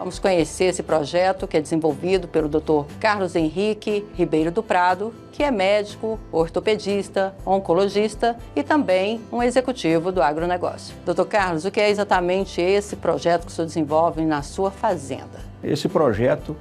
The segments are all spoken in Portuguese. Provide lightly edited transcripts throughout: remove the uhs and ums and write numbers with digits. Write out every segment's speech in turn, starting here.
Vamos conhecer esse projeto que é desenvolvido pelo Dr. Carlos Henrique Ribeiro do Prado, que é médico, ortopedista, oncologista e também um executivo do agronegócio. Dr. Carlos, o que é exatamente esse projeto que o senhor desenvolve na sua fazenda? Esse projeto,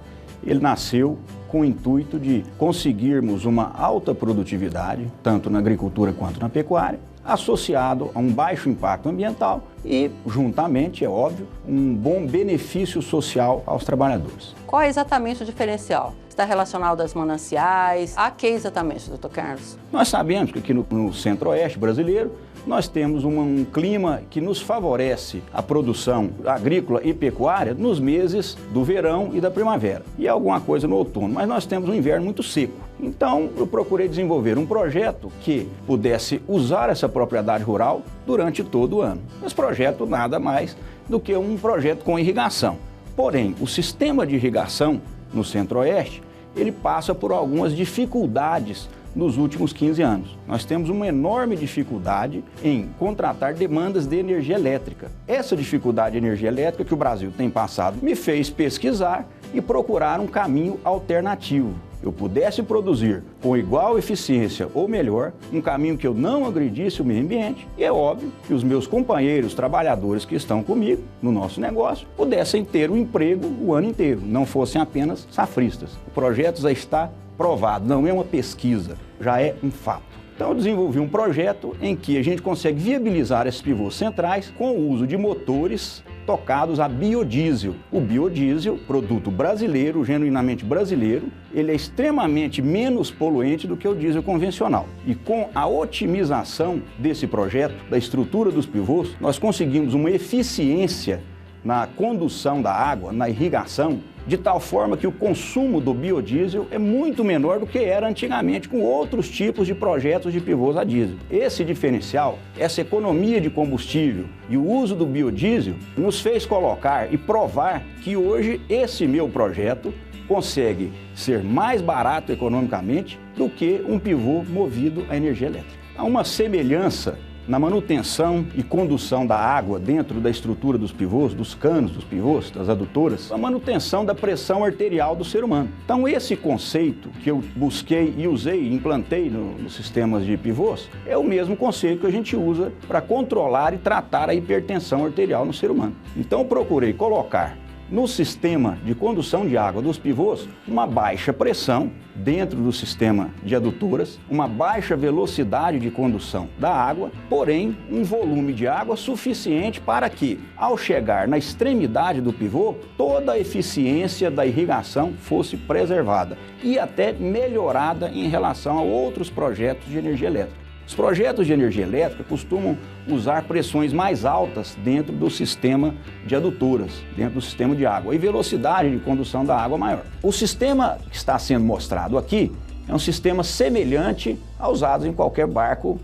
ele nasceu com o intuito de conseguirmos uma alta produtividade, tanto na agricultura quanto na pecuária, associado a um baixo impacto ambiental e, juntamente, é óbvio, um bom benefício social aos trabalhadores. Qual é exatamente o diferencial? Está relacionado às mananciais? A que exatamente, Dr. Carlos? Nós sabemos que aqui no centro-oeste brasileiro nós temos um clima que nos favorece a produção agrícola e pecuária nos meses do verão e da primavera e alguma coisa no outono, mas nós temos um inverno muito seco. Então eu procurei desenvolver um projeto que pudesse usar essa propriedade rural durante todo o ano. Esse projeto nada mais do que um projeto com irrigação. Porém, o sistema de irrigação no centro-oeste, ele passa por algumas dificuldades nos últimos 15 anos. Nós temos uma enorme dificuldade em contratar demandas de energia elétrica. Essa dificuldade de energia elétrica que o Brasil tem passado me fez pesquisar e procurar um caminho alternativo. Eu pudesse produzir com igual eficiência ou melhor, um caminho que eu não agredisse o meio ambiente, e é óbvio que os meus companheiros, trabalhadores que estão comigo no nosso negócio, pudessem ter um emprego o ano inteiro, não fossem apenas safristas. O projeto já está provado, não é uma pesquisa, já é um fato. Então eu desenvolvi um projeto em que a gente consegue viabilizar esses pivôs centrais com o uso de motores tocados a biodiesel. O biodiesel, produto brasileiro, genuinamente brasileiro, ele é extremamente menos poluente do que o diesel convencional. E com a otimização desse projeto, da estrutura dos pivôs, nós conseguimos uma eficiência na condução da água, na irrigação, de tal forma que o consumo do biodiesel é muito menor do que era antigamente com outros tipos de projetos de pivôs a diesel. Esse diferencial, essa economia de combustível e o uso do biodiesel nos fez colocar e provar que hoje esse meu projeto consegue ser mais barato economicamente do que um pivô movido a energia elétrica. Há uma semelhança na manutenção e condução da água dentro da estrutura dos pivôs, dos canos dos pivôs, das adutoras, a manutenção da pressão arterial do ser humano. Então esse conceito que eu busquei e usei e implantei nos sistemas de pivôs é o mesmo conceito que a gente usa para controlar e tratar a hipertensão arterial no ser humano. Então eu procurei colocar no sistema de condução de água dos pivôs uma baixa pressão dentro do sistema de adutoras, uma baixa velocidade de condução da água, porém um volume de água suficiente para que, ao chegar na extremidade do pivô, toda a eficiência da irrigação fosse preservada e até melhorada em relação a outros projetos de energia elétrica. Os projetos de energia elétrica costumam usar pressões mais altas dentro do sistema de adutoras, dentro do sistema de água, e velocidade de condução da água maior. O sistema que está sendo mostrado aqui é um sistema semelhante aos usados em qualquer barco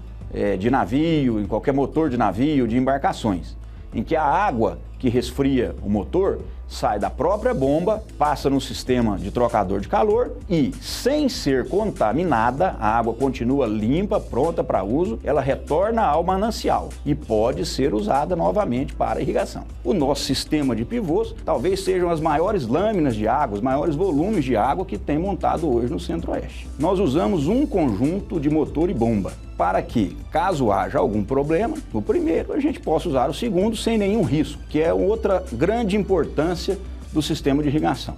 de navio, em qualquer motor de navio, de embarcações, em que a água que resfria o motor sai da própria bomba, passa no sistema de trocador de calor e, sem ser contaminada, a água continua limpa, pronta para uso, ela retorna ao manancial e pode ser usada novamente para irrigação. O nosso sistema de pivôs talvez sejam as maiores lâminas de água, os maiores volumes de água que tem montado hoje no Centro-Oeste. Nós usamos um conjunto de motor e bomba para que, caso haja algum problema, no primeiro a gente possa usar o segundo sem nenhum risco, que é outra grande importância do sistema de irrigação.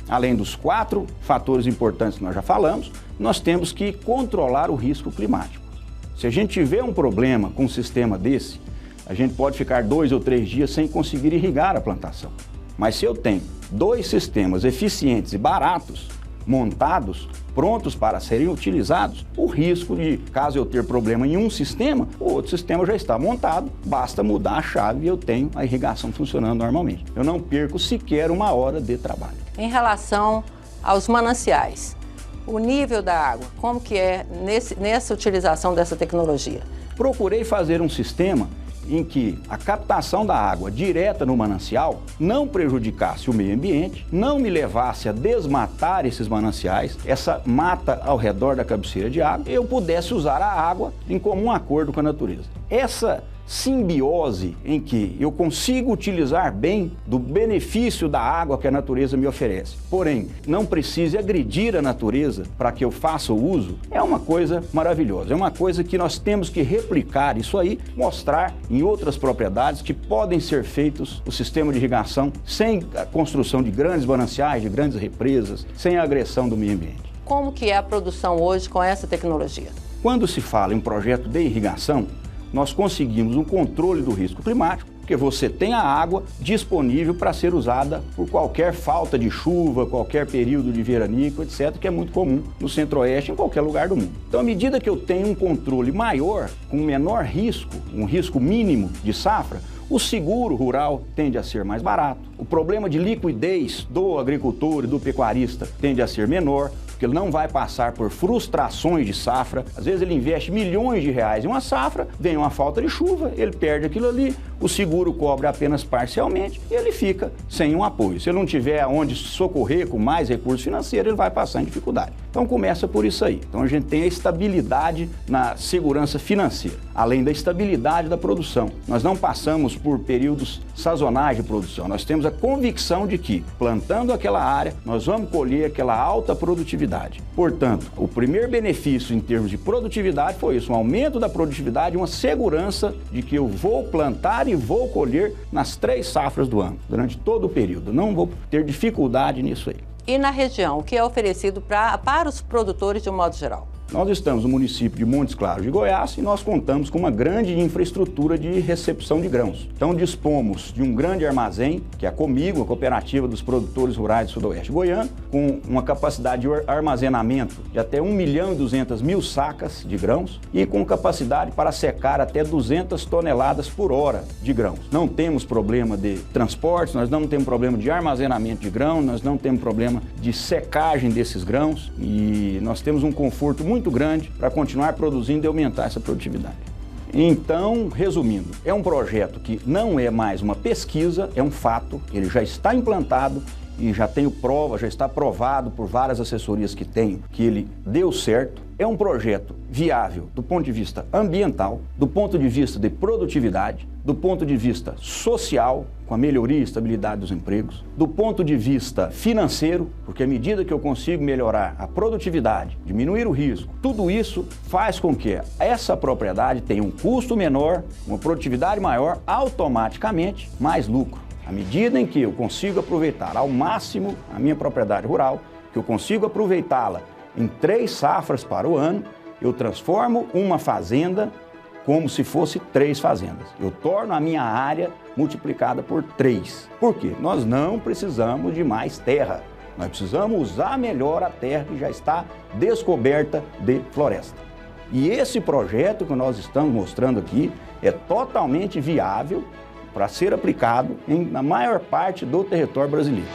Além dos 4 fatores importantes que nós já falamos, nós temos que controlar o risco climático. Se a gente tiver um problema com um sistema desse, a gente pode ficar 2 ou 3 dias sem conseguir irrigar a plantação. Mas se eu tenho 2 sistemas eficientes e baratos, montados, prontos para serem utilizados, o risco de, caso eu ter problema em um sistema, o outro sistema já está montado, basta mudar a chave e eu tenho a irrigação funcionando normalmente. Eu não perco sequer 1 hora de trabalho. Em relação aos mananciais, o nível da água, como que é nessa utilização dessa tecnologia? Procurei fazer um sistema em que a captação da água direta no manancial não prejudicasse o meio ambiente, não me levasse a desmatar esses mananciais, essa mata ao redor da cabeceira de água, eu pudesse usar a água em comum acordo com a natureza. Essa simbiose em que eu consigo utilizar bem do benefício da água que a natureza me oferece, porém não precise agredir a natureza para que eu faça o uso, é uma coisa maravilhosa, é uma coisa que nós temos que replicar isso aí, mostrar em outras propriedades que podem ser feitos o sistema de irrigação sem a construção de grandes mananciais, de grandes represas, sem a agressão do meio ambiente. Como que é a produção hoje com essa tecnologia? Quando se fala em um projeto de irrigação, nós conseguimos um controle do risco climático, porque você tem a água disponível para ser usada por qualquer falta de chuva, qualquer período de veranico, etc., que é muito comum no Centro-Oeste, em qualquer lugar do mundo. Então, à medida que eu tenho um controle maior, com menor risco, um risco mínimo de safra, o seguro rural tende a ser mais barato, o problema de liquidez do agricultor e do pecuarista tende a ser menor, porque ele não vai passar por frustrações de safra. Às vezes ele investe milhões de reais em uma safra, vem uma falta de chuva, ele perde aquilo ali, o seguro cobre apenas parcialmente e ele fica sem um apoio. Se ele não tiver onde socorrer com mais recurso financeiro, ele vai passar em dificuldade. Então começa por isso aí. Então a gente tem a estabilidade na segurança financeira, além da estabilidade da produção. Nós não passamos por períodos sazonais de produção, nós temos a convicção de que, plantando aquela área, nós vamos colher aquela alta produtividade. Portanto, o primeiro benefício em termos de produtividade foi isso, um aumento da produtividade, uma segurança de que eu vou plantar e vou colher nas 3 safras do ano, durante todo o período. Não vou ter dificuldade nisso aí. E na região, o que é oferecido para os produtores de um modo geral? Nós estamos no município de Montes Claros de Goiás e nós contamos com uma grande infraestrutura de recepção de grãos. Então dispomos de um grande armazém, que é a Comigo, a Cooperativa dos Produtores Rurais do Sudoeste Goiano, com uma capacidade de armazenamento de até 1.200.000 sacas de grãos e com capacidade para secar até 200 toneladas por hora de grãos. Não temos problema de transporte, nós não temos problema de armazenamento de grão, nós não temos problema de secagem desses grãos e nós temos um conforto muito grande para continuar produzindo e aumentar essa produtividade. Então, resumindo, é um projeto que não é mais uma pesquisa, é um fato, ele já está implantado e já tenho prova, já está provado por várias assessorias que tenho que ele deu certo. É um projeto viável do ponto de vista ambiental, do ponto de vista de produtividade, do ponto de vista social, com a melhoria e estabilidade dos empregos, do ponto de vista financeiro, porque à medida que eu consigo melhorar a produtividade, diminuir o risco, tudo isso faz com que essa propriedade tenha um custo menor, uma produtividade maior, automaticamente mais lucro. À medida em que eu consigo aproveitar ao máximo a minha propriedade rural, que eu consigo aproveitá-la em 3 safras para o ano, eu transformo uma fazenda como se fosse 3 fazendas. Eu torno a minha área multiplicada por 3. Por quê? Nós não precisamos de mais terra. Nós precisamos usar melhor a terra que já está descoberta de floresta. E esse projeto que nós estamos mostrando aqui é totalmente viável para ser aplicado na maior parte do território brasileiro.